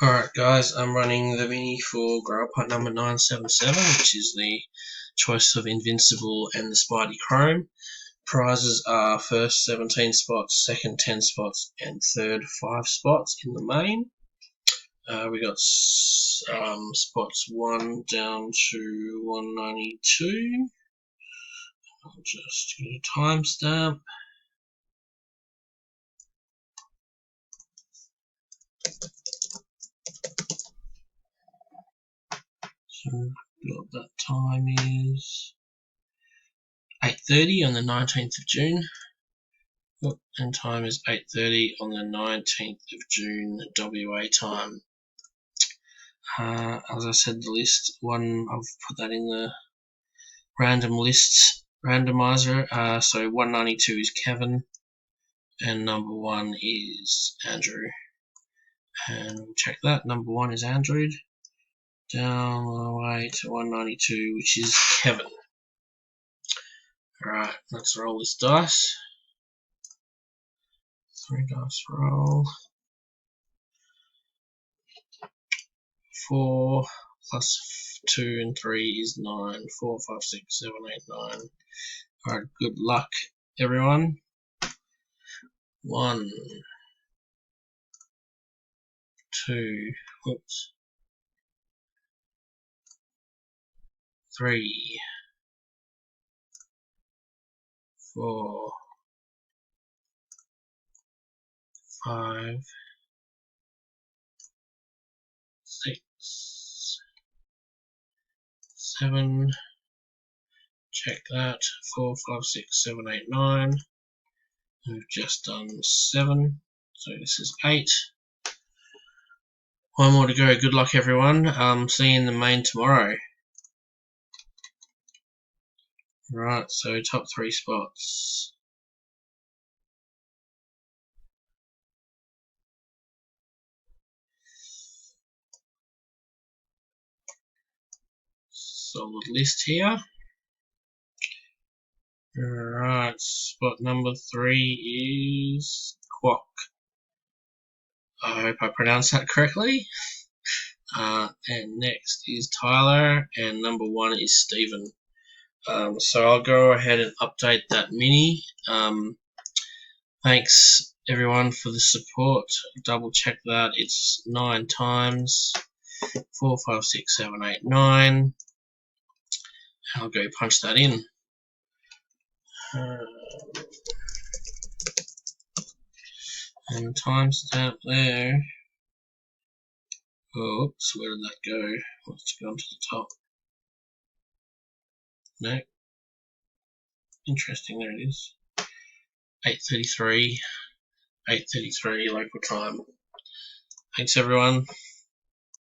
Alright guys, I'm running the mini for Grail Punt number 977, which is the choice of Invincible and the Spidey Chrome. Prizes are first 17 spots, second 10 spots, and third 5 spots in the main. We got spots 1 down to 192. I'll just get a timestamp. So what that time is 8:30 on the 19th of June. And time is 8:30 on the 19th of June WA time. As I said, the list one, I've put that in the random lists randomizer. So 192 is Kevin, and number 1 is Andrew. And we'll check that. Number 1 is Andrew, down the way to 192, which is Kevin. Alright, let's roll this dice. 3 dice roll. 4 plus 2 and 3 is 9. 4, 5, 6, 7, 8, 9. Alright, good luck, everyone. 1, 2, oops, 3, 4, 5, 6, 7. Check that. 4, 5, 6, 7, 8, 9. We've just done 7, so this is 8. 1 more to go. Good luck, everyone. See you in the main tomorrow. Right, so top 3 spots. Solid list here. Alright, spot number 3 is Quack. I hope I pronounced that correctly. And next is Tyler, and number 1 is Stephen. So I'll go ahead and update that mini. Thanks everyone for the support. Double check that. It's 9 times. 4, 5, 6, 7, 8, 9. I'll go punch that in. And timestamp there. Oops, where did that go? Let's go to the top. No. Interesting, there it is. 8:33 local time. Thanks everyone.